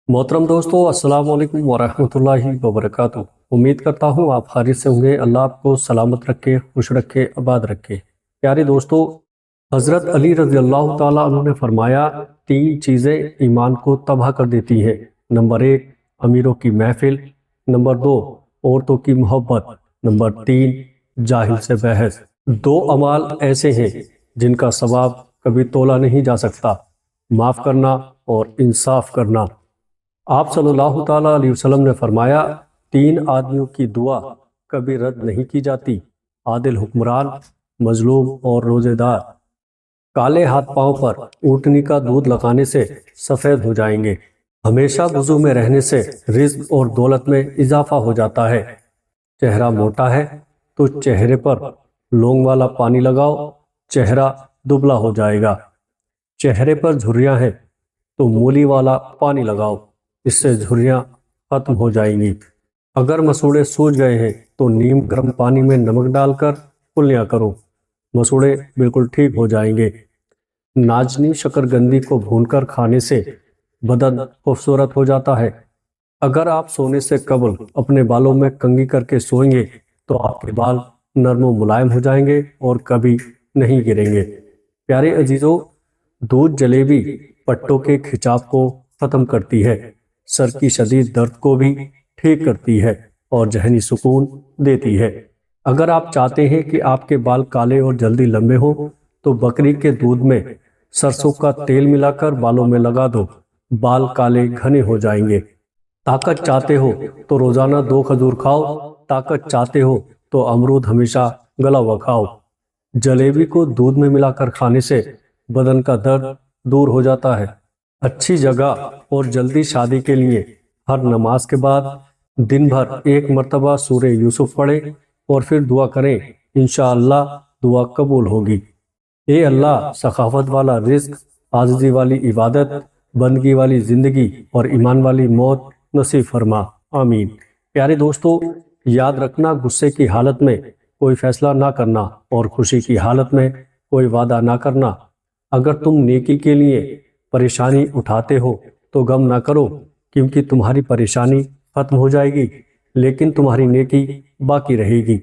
मोहतरम दोस्तों, अस्सलाम वालेकुम वरहमतुल्लाहि वबरकातुहू। उम्मीद करता हूँ आप खैरियत से होंगे। अल्लाह आपको सलामत रखे, खुश रखे, आबाद रखे। प्यारे दोस्तों, हज़रत अली रज़ी अल्लाह ताला अन्हु ने फरमाया, तीन चीज़ें ईमान को तबाह कर देती हैं। नंबर एक, अमीरों की महफिल। नंबर दो, औरतों की मोहब्बत। नंबर तीन, जाहिल से बहस। दो अमाल ऐसे हैं जिनका सवाब कभी तोला नहीं जा सकता, माफ़ करना और इंसाफ करना। आप सल्लल्लाहु ताला अलैहि वसल्लम ने फरमाया, तीन आदमियों की दुआ कभी रद्द नहीं की जाती, आदिल हुक्मरान, मजलूम और रोजेदार। काले हाथ पांव पर ऊँटनी का दूध लगाने से सफ़ेद हो जाएंगे। हमेशा वुज़ू में रहने से रिज्क और दौलत में इजाफा हो जाता है। चेहरा मोटा है तो चेहरे पर लौंग वाला पानी लगाओ, चेहरा दुबला हो जाएगा। चेहरे पर झुर्रियाँ हैं तो मूली वाला पानी लगाओ, इससे झुर्रियाँ खत्म हो जाएंगी। अगर मसूड़े सूज गए हैं तो नीम गर्म पानी में नमक डालकर कुल्लियाँ करो, मसूड़े बिल्कुल ठीक हो जाएंगे। नाजनी शकरकंदी को भूनकर खाने से बदन खूबसूरत हो जाता है। अगर आप सोने से कबल अपने बालों में कंघी करके सोएंगे तो आपके बाल नरम व मुलायम हो जाएंगे और कभी नहीं गिरेंगे। प्यारे अजीजों, दूध जलेबी पट्टों के खिंचाव को खत्म करती है, सर की शदीद दर्द को भी ठीक करती है और जहनी सुकून देती है। अगर आप चाहते हैं कि आपके बाल काले और जल्दी लंबे हो तो बकरी के दूध में सरसों का तेल मिलाकर बालों में लगा दो, बाल काले घने हो जाएंगे। ताकत चाहते हो तो रोजाना 2 खजूर खाओ, ताकत चाहते हो तो अमरूद हमेशा गला हुआ खाओ। जलेबी को दूध में मिलाकर खाने से बदन का दर्द दूर हो जाता है। अच्छी जगह और जल्दी शादी के लिए हर नमाज के बाद दिन भर एक मर्तबा सूरे यूसुफ पढ़ें और फिर दुआ करें, इंशाअल्लाह दुआ कबूल होगी। ए अल्लाह, सखावत वाला रिज्क, आजिज़ी वाली इबादत, बंदगी वाली ज़िंदगी और ईमान वाली मौत नसीब फरमा, आमीन। प्यारे दोस्तों, याद रखना, गुस्से की हालत में कोई फैसला ना करना और खुशी की हालत में कोई वादा ना करना। अगर तुम नेकी के लिए परेशानी उठाते हो तो गम ना करो, क्योंकि तुम्हारी परेशानी खत्म हो जाएगी लेकिन तुम्हारी नेकी बाकी रहेगी।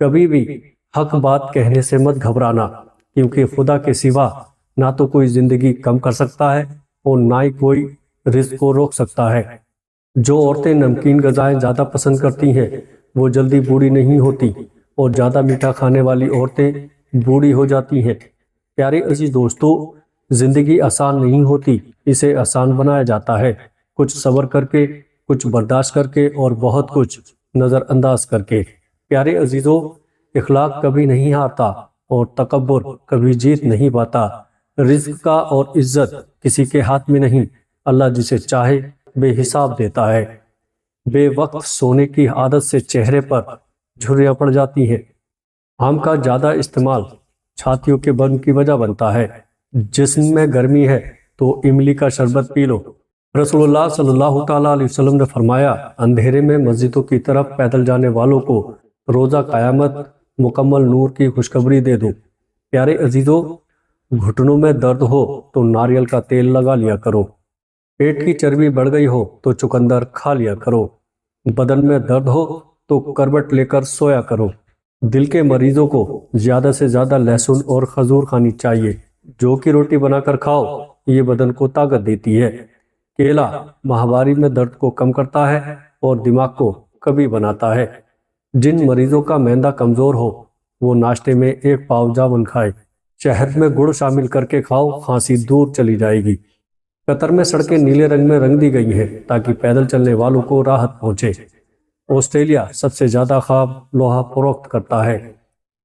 कभी भी हक बात कहने से मत घबराना, क्योंकि खुदा के सिवा ना तो कोई जिंदगी कम कर सकता है और ना ही कोई रिस्क को रोक सकता है। जो औरतें नमकीन ग़िज़ाएं ज़्यादा पसंद करती हैं वो जल्दी बूढ़ी नहीं होती, और ज़्यादा मीठा खाने वाली औरतें बूढ़ी हो जाती हैं। प्यारे अजीज दोस्तों, ज़िंदगी आसान नहीं होती, इसे आसान बनाया जाता है, कुछ सब्र करके, कुछ बर्दाश्त करके और बहुत कुछ नज़रअंदाज करके। प्यारे अजीज़ों, इखलाक कभी नहीं हारता और तकब्बुर कभी जीत नहीं पाता। रिज़्क का और इज्जत किसी के हाथ में नहीं, अल्लाह जिसे चाहे बेहिसाब देता है। बेवक्त सोने की आदत से चेहरे पर झुर्रियाँ पड़ जाती हैं। आम का ज़्यादा इस्तेमाल छातियों के बर्न की वजह बनता है। जिस्म में गर्मी है तो इमली का शरबत पी लो। रसूलुल्लाह सल्लल्लाहु ताला अलैहि वसल्लम ने फरमाया, अंधेरे में मस्जिदों की तरफ पैदल जाने वालों को रोज़ा क़यामत मुकम्मल नूर की खुशखबरी दे दो। प्यारे अजीज़ों, घुटनों में दर्द हो तो नारियल का तेल लगा लिया करो। पेट की चर्बी बढ़ गई हो तो चुकंदर खा लिया करो। बदन में दर्द हो तो करवट लेकर सोया करो। दिल के मरीजों को ज़्यादा से ज़्यादा लहसुन और खजूर खानी चाहिए। जौ की रोटी बनाकर खाओ, ये बदन को ताकत देती है। केला माहवारी में दर्द को कम करता है और दिमाग को कवि बनाता है। जिन मरीजों का मैदा कमज़ोर हो वो नाश्ते में एक पाव जामुन खाए। शहद में गुड़ शामिल करके खाओ, खांसी दूर चली जाएगी। कतर में सड़कें नीले रंग में रंग दी गई हैं ताकि पैदल चलने वालों को राहत पहुंचे। ऑस्ट्रेलिया सबसे ज़्यादा खाब लोहा फरोख्त करता है।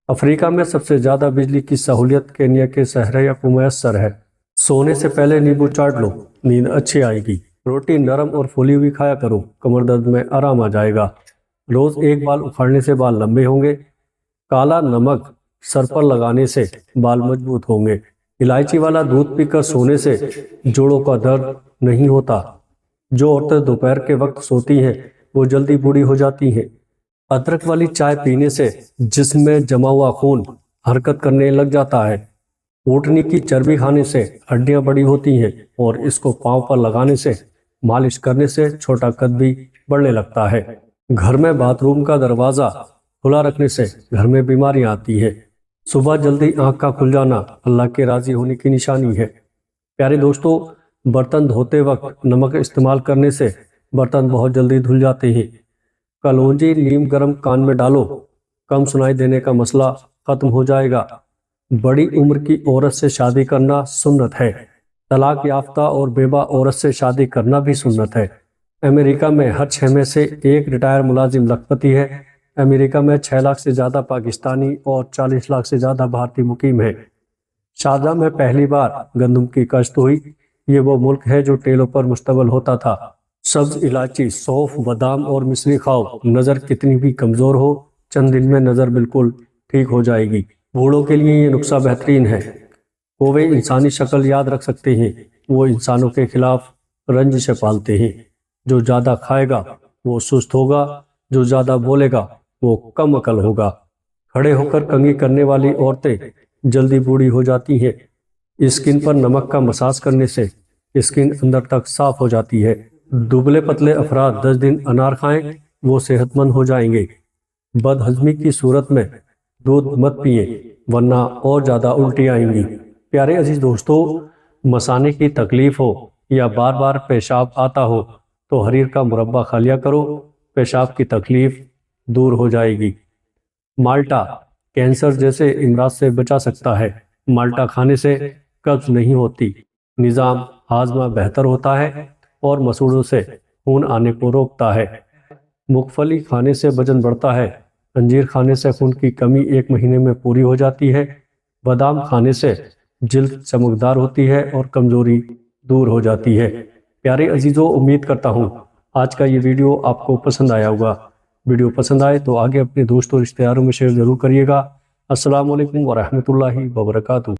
अफ्रीका में सबसे ज़्यादा बिजली की सहूलियत केन्या के सहरिया को मैसर है। सोने से पहले नींबू चाट लो, नींद अच्छी आएगी। रोटी नरम और फूली हुई खाया करो, कमर दर्द में आराम आ जाएगा। रोज़ एक बाल उखाड़ने से बाल लंबे होंगे। काला नमक सर पर लगाने से बाल मजबूत होंगे। इलायची वाला दूध पीकर सोने से जोड़ों का दर्द नहीं होता। जो औरतें दोपहर के वक्त सोती हैं वो जल्दी बूढ़ी हो जाती हैं। अदरक वाली चाय पीने से जिस्म में जमा हुआ खून हरकत करने लग जाता है। ऊँटनी की चर्बी खाने से हड्डियां बड़ी होती हैं और इसको पांव पर लगाने से مالش کرنے سے چھوٹا قد بھی بڑھنے لگتا ہے۔ گھر میں باتھ روم کا دروازہ کھلا رکھنے سے گھر میں بیماریاں آتی ہے۔ صبح جلدی آنکھ کا کھل جانا اللہ کے راضی ہونے کی نشانی ہے۔ پیارے دوستو، برتن دھوتے وقت نمک استعمال کرنے سے برتن بہت جلدی دھل جاتے ہیں۔ کلونجی نیم گرم کان میں ڈالو، کم سنائی دینے کا مسئلہ ختم ہو جائے گا۔ بڑی عمر کی عورت سے شادی کرنا سنت ہے۔ طلاق یافتہ اور بیوہ عورت سے شادی کرنا بھی سنت ہے۔ امریکہ میں ہر 6 میں سے ایک ریٹائر ملازم لکھپتی ہے۔ امریکہ میں 6 لاکھ سے زیادہ پاکستانی اور 40 لاکھ سے زیادہ بھارتی مقیم ہیں۔ شارجہ میں پہلی بار گندم کی کاشت ہوئی۔ یہ وہ ملک ہے جو ٹیلوں پر مشتمل ہوتا تھا۔ سبز الائچی، سونف، بادام اور مصری کھاؤ۔ نظر کتنی بھی کمزور ہو، چند دن میں نظر بالکل ٹھیک ہو جائے گی۔ بوڑھوں کے لیے یہ نسخہ بہترین ہے۔ کوے انسانی شکل یاد رکھ سکتے ہیں۔ وہ انسانوں کے خلاف رنجشیں پالتے ہیں۔ جو زیادہ کھائے گا وہ سست ہوگا، جو زیادہ بولے گا وہ کم عقل ہوگا۔ کھڑے ہو کر کنگھی کرنے والی عورتیں جلدی بوڑھی ہو جاتی ہیں۔ اسکن پر نمک کا مساج کرنے سے اسکن اندر تک صاف ہو جاتی ہے۔ دبلے پتلے افراد 10 دن انار کھائیں، وہ صحت مند ہو جائیں گے۔ بد ہضمی کی صورت میں دودھ مت پئیں ورنہ اور زیادہ الٹی آئیں گی۔ پیارے عزیز دوستو، مثانے کی تکلیف ہو یا بار بار پیشاب آتا ہو تو حریر کا مربع کھا لیا کرو، پیشاب کی تکلیف دور ہو جائے گی۔ مالٹا کینسر جیسے امراض سے بچا سکتا ہے۔ مالٹا کھانے سے قبض نہیں ہوتی، نظام ہاضمہ بہتر ہوتا ہے اور مسوڑوں سے خون آنے کو روکتا ہے۔ مونگ پھلی کھانے سے وزن بڑھتا ہے۔ انجیر کھانے سے خون کی کمی 1 مہینے میں پوری ہو جاتی ہے۔ بادام کھانے سے جلد چمکدار ہوتی ہے اور کمزوری دور ہو جاتی ہے۔ پیارے عزیزوں، امید کرتا ہوں آج کا یہ ویڈیو آپ کو پسند آیا ہوگا۔ ویڈیو پسند آئے تو آگے اپنے دوستوں اور رشتہ داروں میں شیئر ضرور کریے گا۔ السلام علیکم ورحمۃ اللہ وبرکاتہ۔